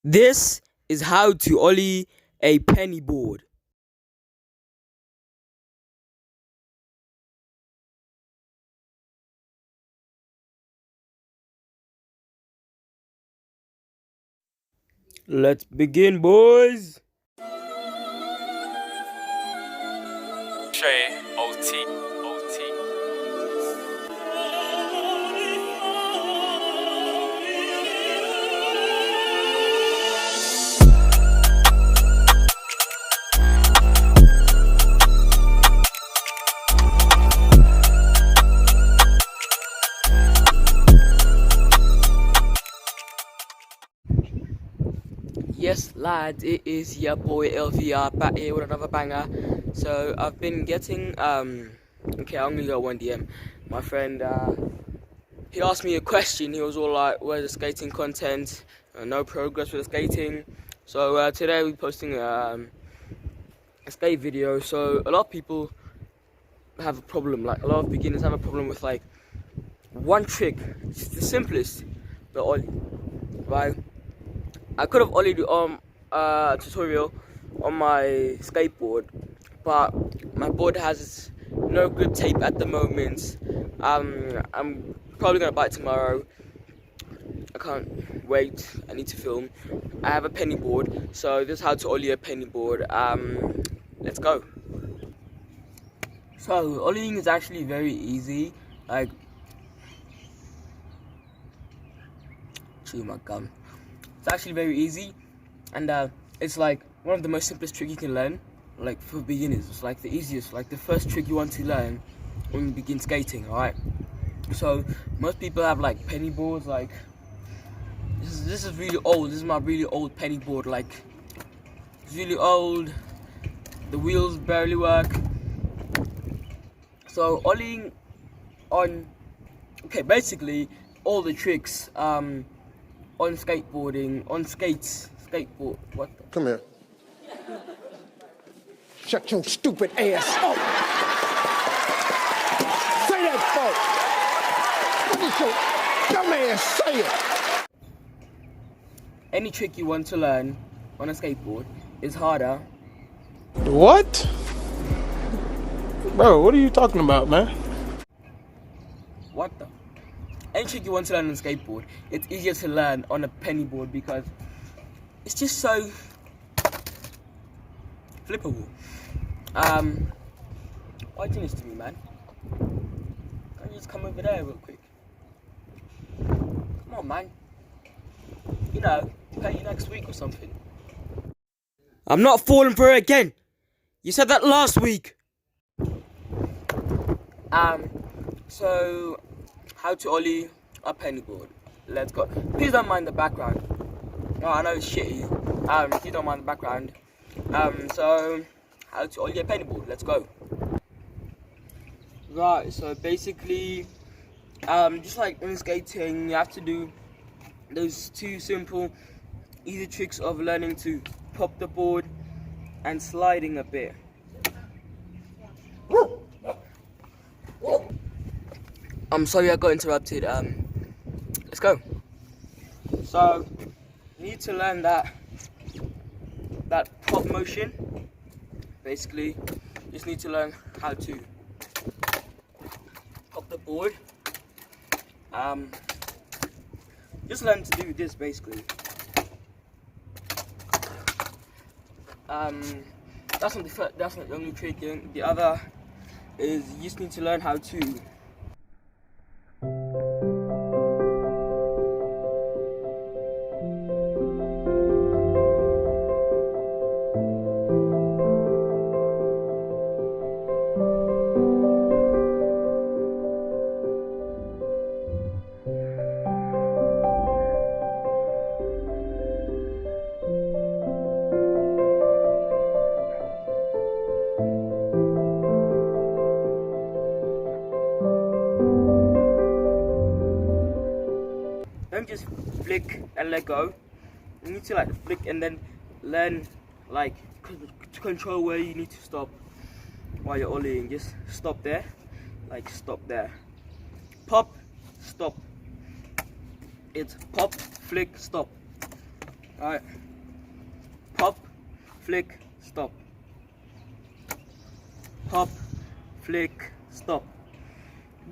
This is how to ollie a penny board. Let's begin, boys. Trey, OT, OT. Yes, lads, it is your boy LVR back here with another banger. So I've been getting okay, I'm gonna go one DM. My friend he asked me a question. He was all like, "Where's the skating content? No progress with the skating." So today we're posting a skate video. So a lot of people have a problem. Like a lot of beginners have a problem with like one trick. It's the simplest, the ollie, right? I could have ollied on tutorial on my skateboard, but my board has no good tape at the moment. I'm probably gonna buy it tomorrow. I can't wait. I need to film. I have a penny board, so this is how to ollie a penny board. Let's go. So ollieing is actually very easy. Like, chew my gum. It's actually very easy, and it's like one of the most simplest tricks you can learn. Like for beginners, it's like the easiest, like the first trick you want to learn when you begin skating. All right. So most people have like penny boards. Like this is really old. This is my really old penny board. Like it's really old. The wheels barely work. So ollieing on, okay, basically all the tricks on skateboarding, on skateboard. What? Come here. Shut your stupid ass up. Say that, folks. What is your dumb ass say it? Any trick you want to learn on a skateboard is harder. What? Bro, what are you talking about, man? What the? Any trick you want to learn on a skateboard, it's easier to learn on a penny board because it's just so flippable. Why are you doing this to me, man? Can't you just come over there real quick? Come on, man. You know, pay you next week or something. I'm not falling for it again. You said that last week. So how to ollie a penny board. Let's go. Please don't mind the background. No, I know it's shitty. Please don't mind the background. So how to ollie a penny board. Let's go. Right. So basically, just like in skating, you have to do those two simple, easy tricks of learning to pop the board and sliding a bit. I'm sorry I got interrupted. Let's go. So you need to learn that pop motion. Basically, you just need to learn how to pop the board. Just learn to do this basically. That's not the only trick. The other is you just need to learn how to don't just flick and let go. You need to like flick and then learn like to control where you need to stop while you're ollieing. Just stop there, like stop there. Pop, stop. It's pop, flick, stop. Alright. Pop, flick, stop. Pop, flick, stop.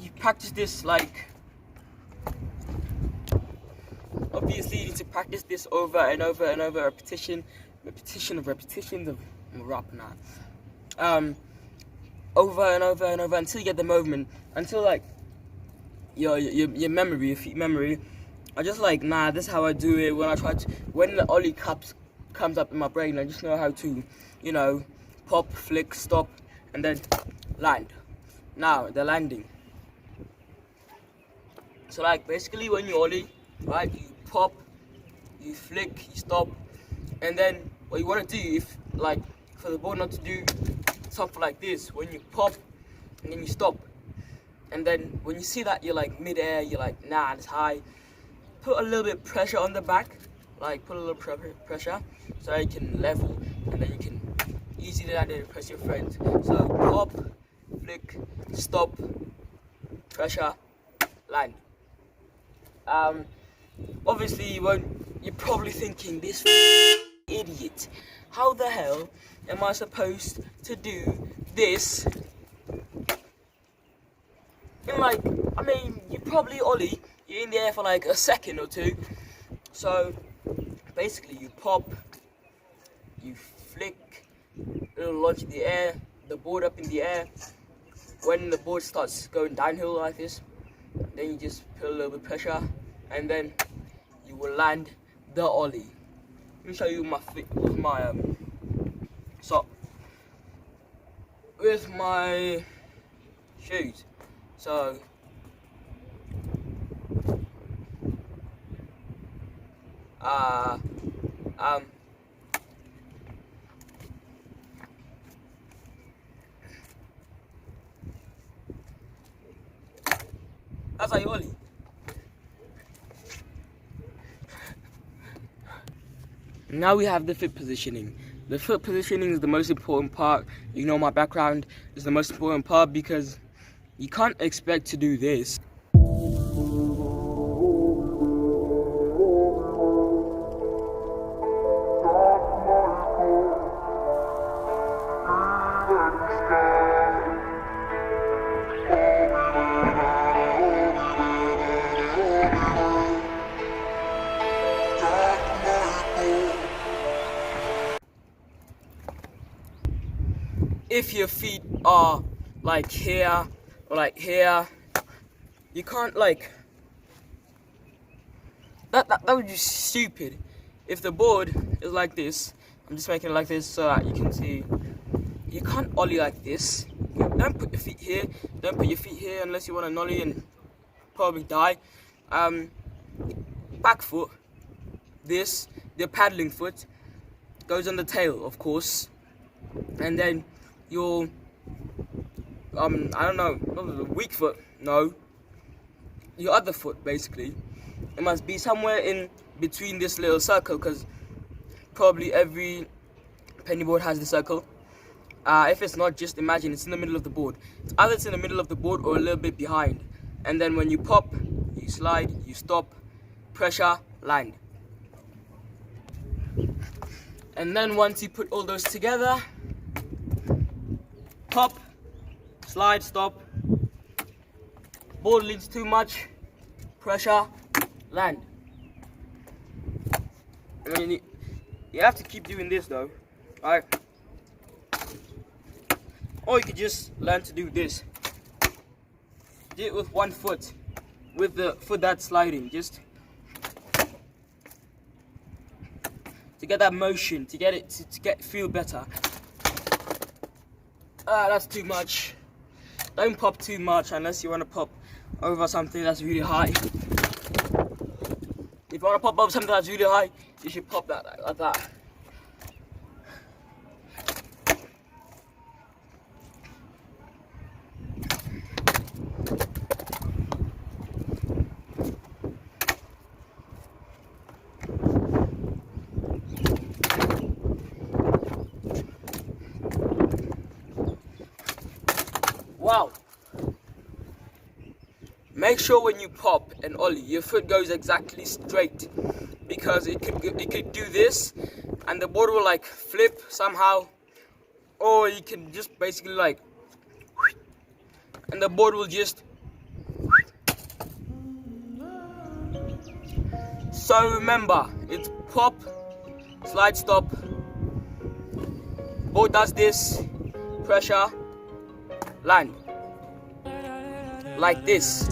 You practice this like, obviously you need to practice this over and over and over, repetitions of I'm rapping now. Over and over and over until you get the movement, until like your memory, your feet memory. I just like, nah, this is how I do it. When the Ollie comes up in my brain, I just know how to, you know, pop, flick, stop, and then land. Now, the landing. So like, basically when you Ollie, right, you pop, you flick, you stop, and then what you want to do, if like, for the ball not to do something like this, when you pop, and then you stop, and then when you see that you're like mid-air, you're like, nah, it's high, put a little bit of pressure on the back, like put a little pressure, so you can level, and then you can easily land and press your friend. So pop, flick, stop, pressure, land. Obviously you're probably thinking, this idiot, how the hell am I supposed to do this? And like, I mean, you probably Ollie, you're in the air for like a second or two. So basically you pop, you flick, it'll launch in the air, the board up in the air. When the board starts going downhill like this, then you just put a little bit of pressure, and then you will land the Ollie. Let me show you my with my with my shoes. So that's how you Ollie. Now we have the foot positioning. The foot positioning is the most important part. You know, my background is the most important part because you can't expect to do this. If your feet are like here or like here, you can't like that would be stupid. If the board is like this, I'm just making it like this so that you can see. You can't Ollie like this. Don't put your feet here. Don't put your feet here unless you want to Ollie and probably die. Back foot, this, the paddling foot goes on the tail, of course, and then your I don't know, not the weak foot, no, your other foot basically, it must be somewhere in between this little circle, because probably every penny board has the circle. If it's not, just imagine it's in the middle of the board. It's either it's in the middle of the board or a little bit behind, and then when you pop, you slide, you stop, pressure, land. And then once you put all those together, pop, slide, stop, board leans too much, pressure, land. I mean, you have to keep doing this though, right? Or you could just learn to do this. Do it with one foot, with the foot that's sliding, just to get that motion, to get it to feel better. That's too much. Don't pop too much unless you want to pop over something that's really high. If you want to pop over something that's really high, you should pop that like that. Wow. Make sure when you pop and Ollie, your foot goes exactly straight, because it could do this, and the board will like flip somehow, or you can just basically like, and the board will just. So remember, it's pop, slide, stop. Board does this, pressure, land, like this.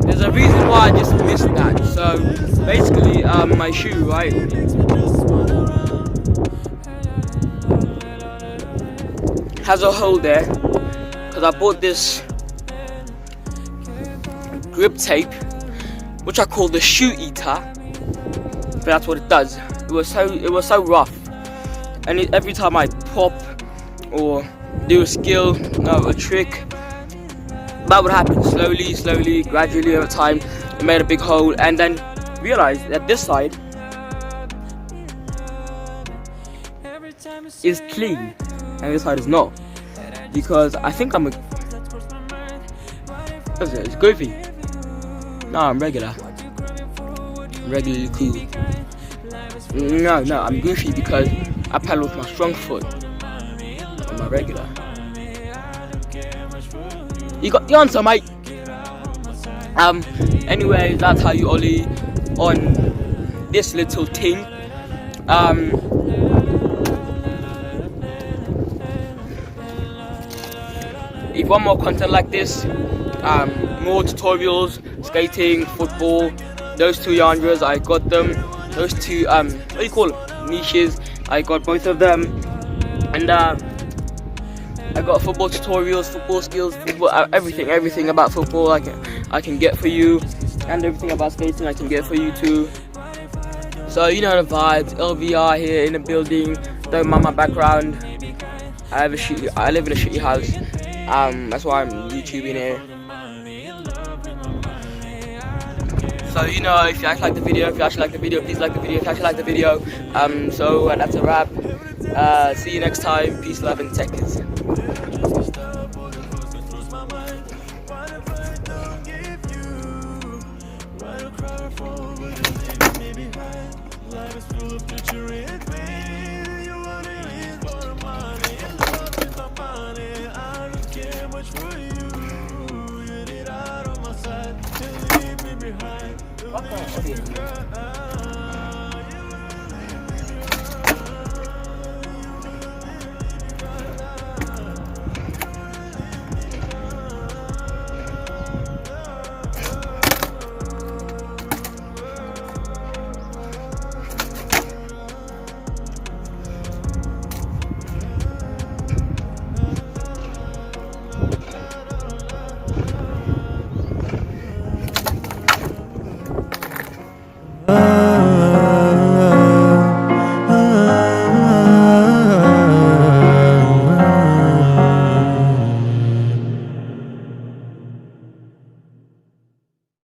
There's a reason why I just missed that. So basically, my shoe, right? Has a hole there because I bought this grip tape, which I call the shoe eater. But that's what it does. It was so rough, and every time I pop or do a skill, no, a trick, that would happen slowly, gradually over time. It made a big hole, and then realized that this side is clean and this side is not, because I think I'm it's goofy. No, I'm regular. I'm regularly cool. No, I'm goofy because I paddle with my strong foot. I'm a regular. You got the answer, mate. Anyway, that's how you ollie on this little thing. If you want more content like this, more tutorials, skating, football, those two genres, I got them. Those two, what do you call them? Niches, I got both of them. And I got football tutorials, football skills, football, everything about football I can get for you, and everything about skating I can get for you too. So you know the vibes. LVR here in the building. Don't mind my background. I live in a shitty house. That's why I'm YouTubing here. So you know, if you actually like the video, please like the video. If you actually like the video, so that's a wrap. See you next time. Peace, love, and tech. Okay.